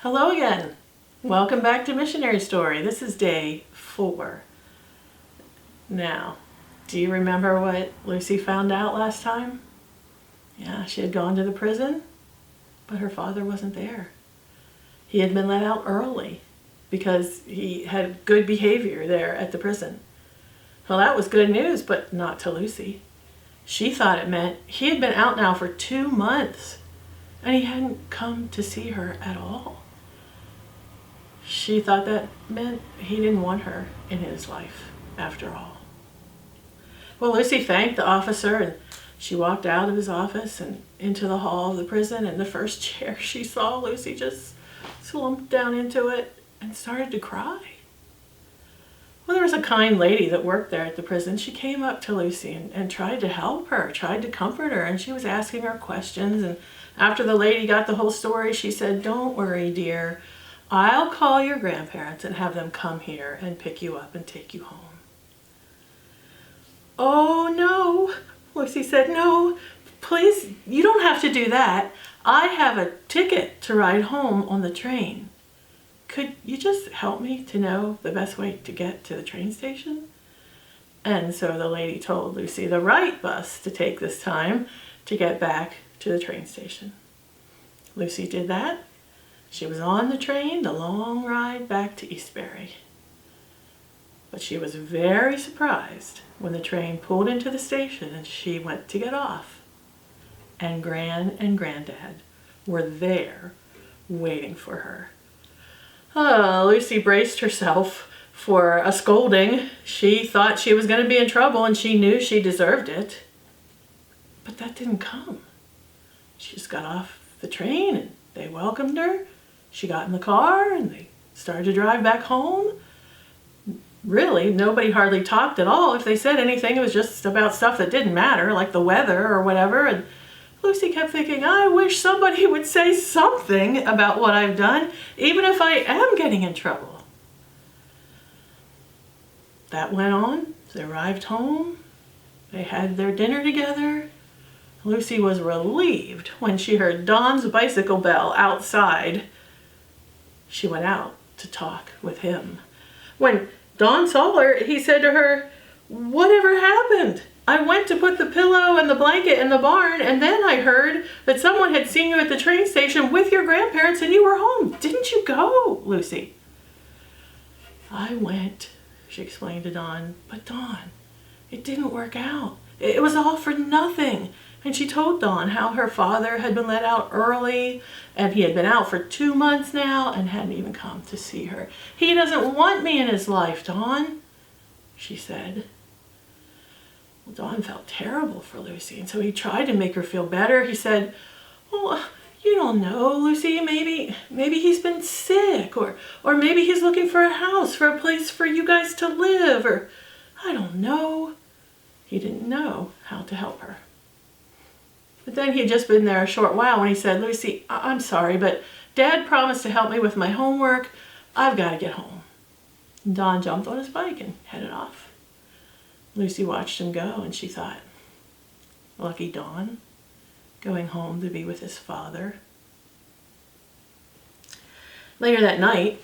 Hello again. Welcome back to Missionary Story. This is day 4. Now, do you remember what Lucy found out last time? Yeah, she had gone to the prison, but her father wasn't there. He had been let out early because he had good behavior there at the prison. Well, that was good news, but not to Lucy. She thought it meant he had been out now for 2 months and he hadn't come to see her at all. She thought that meant he didn't want her in his life after all. Well, Lucy thanked the officer and she walked out of his office and into the hall of the prison, and the first chair she saw, Lucy just slumped down into it and started to cry. Well, there was a kind lady that worked there at the prison. She came up to Lucy and tried to help her, tried to comfort her, and she was asking her questions. And after the lady got the whole story, she said, "Don't worry, dear. I'll call your grandparents and have them come here and pick you up and take you home." "Oh, no," Lucy said. "No, please, you don't have to do that. I have a ticket to ride home on the train. Could you just help me to know the best way to get to the train station?" And so the lady told Lucy the right bus to take this time to get back to the train station. Lucy did that. She was on the train, the long ride back to Eastbury. But she was very surprised when the train pulled into the station and she went to get off. And Gran and Granddad were there waiting for her. Lucy braced herself for a scolding. She thought she was going to be in trouble and she knew she deserved it. But that didn't come. She just got off the train and they welcomed her. She got in the car and they started to drive back home. Really, nobody hardly talked at all. If they said anything, it was just about stuff that didn't matter, like the weather or whatever. And Lucy kept thinking, I wish somebody would say something about what I've done, even if I am getting in trouble. That went on. They arrived home. They had their dinner together. Lucy was relieved when she heard Don's bicycle bell outside. She went out to talk with him. When Don saw her, he said to her, "Whatever happened? I went to put the pillow and the blanket in the barn, and then I heard that someone had seen you at the train station with your grandparents and you were home. Didn't you go, Lucy?" "I went," she explained to Don. "But Don, it didn't work out. It was all for nothing." And she told Don how her father had been let out early and he had been out for 2 months now and hadn't even come to see her. "He doesn't want me in his life, Don," she said. Well, Don felt terrible for Lucy, and so he tried to make her feel better. He said, "Well, you don't know, Lucy. Maybe he's been sick, or maybe he's looking for a house, for a place for you guys to live, or I don't know." He didn't know how to help her. But then he had just been there a short while when he said, "Lucy, I'm sorry, but Dad promised to help me with my homework. I've got to get home." And Don jumped on his bike and headed off. Lucy watched him go and she thought, lucky Don, going home to be with his father. Later that night,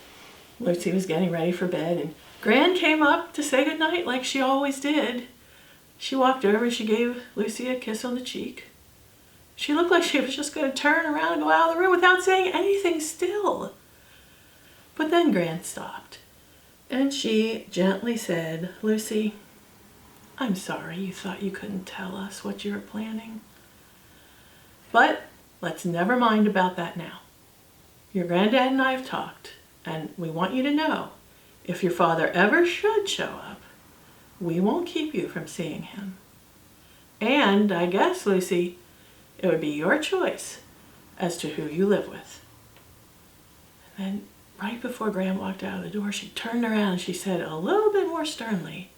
Lucy was getting ready for bed and Gran came up to say goodnight like she always did. She walked over and she gave Lucy a kiss on the cheek. She looked like she was just going to turn around and go out of the room without saying anything still. But then Gran stopped and she gently said, "Lucy, I'm sorry you thought you couldn't tell us what you were planning. But let's never mind about that now. Your granddad and I have talked, and we want you to know, if your father ever should show up, we won't keep you from seeing him. And I guess, Lucy, it would be your choice as to who you live with." And then right before Gran walked out of the door, she turned around and she said a little bit more sternly,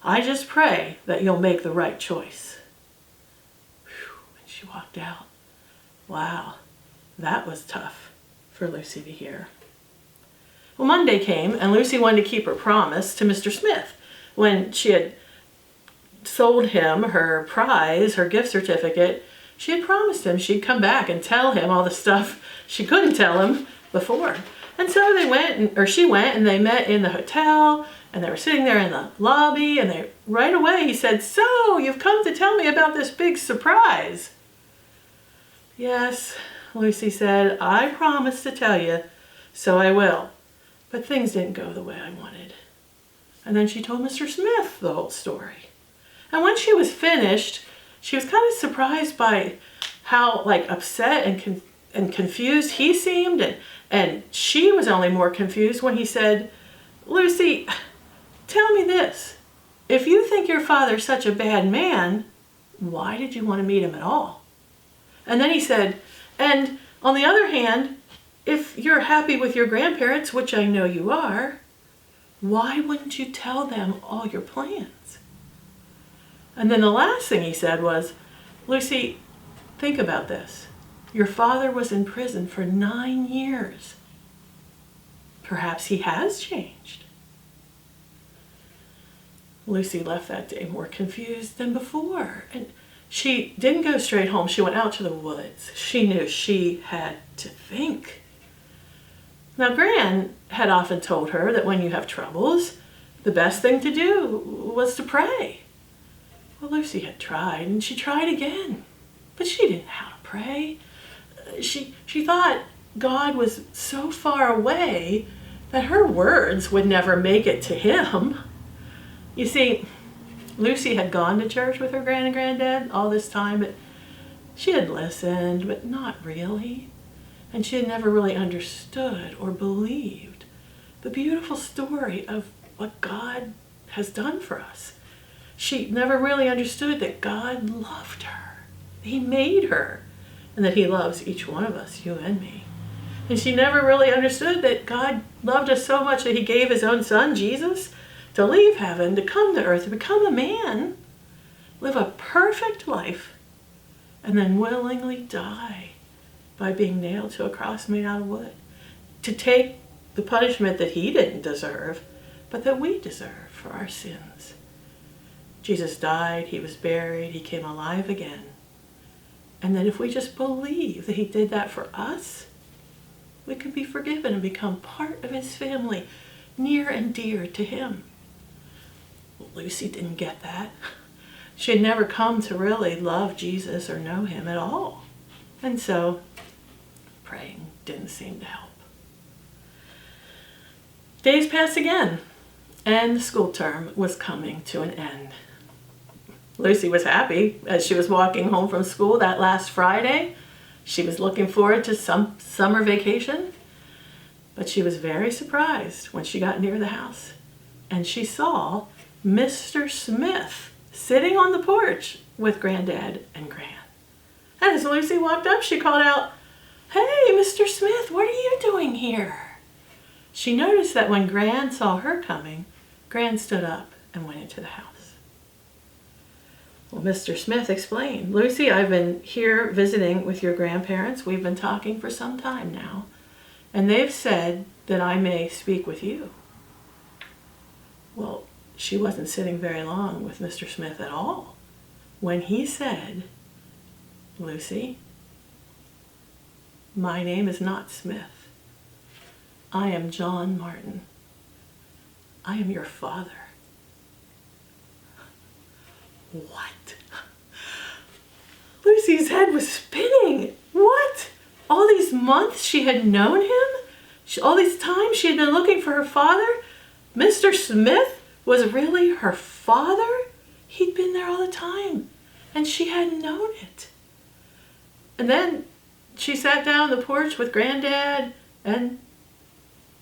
"I just pray that you'll make the right choice." Whew, and she walked out. Wow, that was tough for Lucy to hear. Well, Monday came and Lucy wanted to keep her promise to Mr. Smith. When she had sold him her prize, her gift certificate, she had promised him she'd come back and tell him all the stuff she couldn't tell him before. And so they went, or she went, and they met in the hotel, and they were sitting there in the lobby, and right away he said, "So, you've come to tell me about this big surprise." "Yes," Lucy said, "I promised to tell you, so I will. But things didn't go the way I wanted." And then she told Mr. Smith the whole story. And when she was finished, she was kind of surprised by how upset and confused he seemed, and she was only more confused when he said, "Lucy, tell me this. If you think your father's such a bad man, why did you want to meet him at all?" And then he said, "And on the other hand, if you're happy with your grandparents, which I know you are, why wouldn't you tell them all your plans?" And then the last thing he said was, "Lucy, think about this. Your father was in prison for 9 years. Perhaps he has changed." Lucy left that day more confused than before. And she didn't go straight home. She went out to the woods. She knew she had to think. Now, Gran had often told her that when you have troubles, the best thing to do was to pray. Well, Lucy had tried, and she tried again, but she didn't know how to pray. She thought God was so far away that her words would never make it to him. You see, Lucy had gone to church with her gran and granddad all this time, but she had listened, but not really. And she had never really understood or believed the beautiful story of what God has done for us. She never really understood that God loved her. He made her, and that he loves each one of us, you and me. And she never really understood that God loved us so much that he gave his own son, Jesus, to leave heaven, to come to earth, to become a man, live a perfect life, and then willingly die by being nailed to a cross made out of wood, to take the punishment that he didn't deserve, but that we deserve for our sins. Jesus died, he was buried, he came alive again. And that if we just believe that he did that for us, we can be forgiven and become part of his family, near and dear to him. Well, Lucy didn't get that. She had never come to really love Jesus or know him at all. And so praying didn't seem to help. Days passed again, and the school term was coming to an end. Lucy was happy as she was walking home from school that last Friday. She was looking forward to some summer vacation, but she was very surprised when she got near the house and she saw Mr. Smith sitting on the porch with Granddad and Gran. And as Lucy walked up, she called out, "Hey, Mr. Smith, what are you doing here?" She noticed that when Gran saw her coming, Gran stood up and went into the house. Well, Mr. Smith explained, "Lucy, I've been here visiting with your grandparents. We've been talking for some time now, and they've said that I may speak with you." Well, she wasn't sitting very long with Mr. Smith at all when he said, "Lucy, my name is not Smith. I am John Martin. I am your father." What? Lucy's head was spinning. What? All these months she had known him? All these times she had been looking for her father? Mr. Smith was really her father? He'd been there all the time, and she hadn't known it. And then she sat down on the porch with Granddad and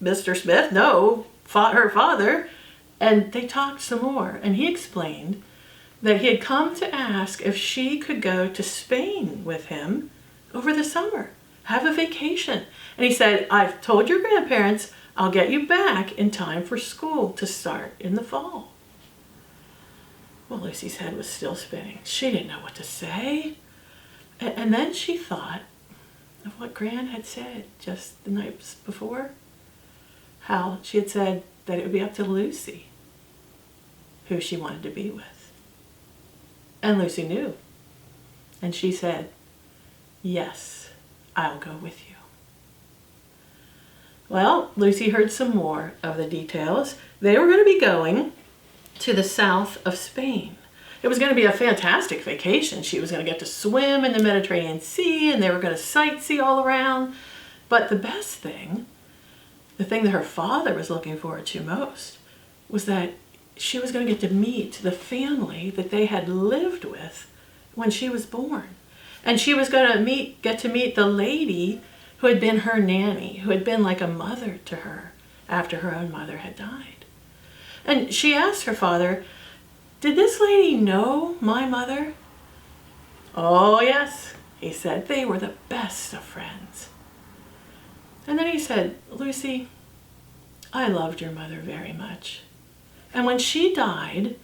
Mr. Smith, her father, and they talked some more, and he explained that he had come to ask if she could go to Spain with him over the summer, have a vacation. And he said, "I've told your grandparents I'll get you back in time for school to start in the fall." Well, Lucy's head was still spinning. She didn't know what to say. And then she thought of what Gran had said just the night before, how she had said that it would be up to Lucy who she wanted to be with. And Lucy knew. And she said, "Yes, I'll go with you." Well, Lucy heard some more of the details. They were going to be going to the south of Spain. It was going to be a fantastic vacation. She was going to get to swim in the Mediterranean Sea, and they were going to sightsee all around. But the best thing, the thing that her father was looking forward to most, was that she was going to get to meet the family that they had lived with when she was born. And she was going to get to meet the lady who had been her nanny, who had been like a mother to her after her own mother had died. And she asked her father, "Did this lady know my mother?" "Oh, yes," he said. "They were the best of friends." And then he said, "Lucy, I loved your mother very much. And when she died,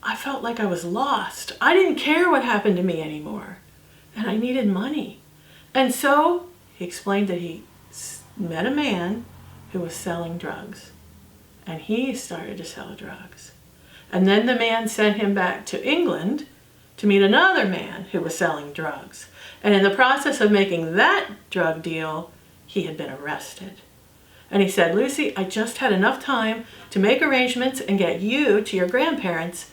I felt like I was lost. I didn't care what happened to me anymore. And I needed money. And so," he explained that he met a man who was selling drugs. And he started to sell drugs. And then the man sent him back to England to meet another man who was selling drugs. And in the process of making that drug deal, he had been arrested. And he said, "Lucy, I just had enough time to make arrangements and get you to your grandparents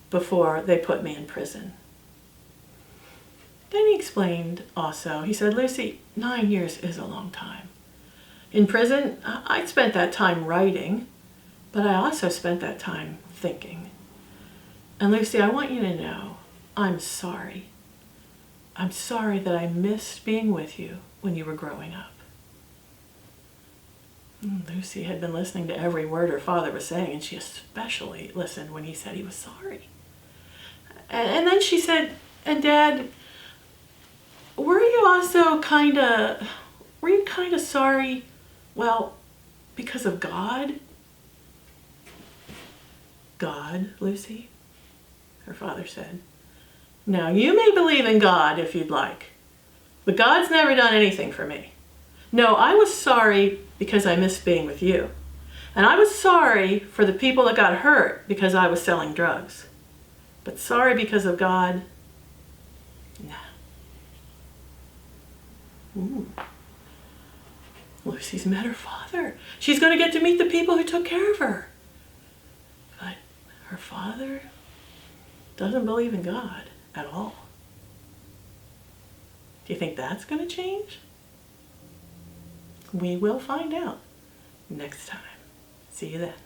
before they put me in prison." Then he explained also, he said, "Lucy, 9 years is a long time. In prison, I spent that time writing, but I also spent that time thinking. And Lucy, I want you to know, I'm sorry. I'm sorry that I missed being with you when you were growing up." Lucy had been listening to every word her father was saying, and she especially listened when he said he was sorry. And then she said, "And Dad, were you kind of sorry, well, because of God?" "God, Lucy?" her father said. "Now, you may believe in God if you'd like, but God's never done anything for me. No, I was sorry because I missed being with you. And I was sorry for the people that got hurt because I was selling drugs. But sorry because of God? Nah." Ooh. Lucy's met her father. She's going to get to meet the people who took care of her. But her father doesn't believe in God at all. Do you think that's going to change? We will find out next time. See you then.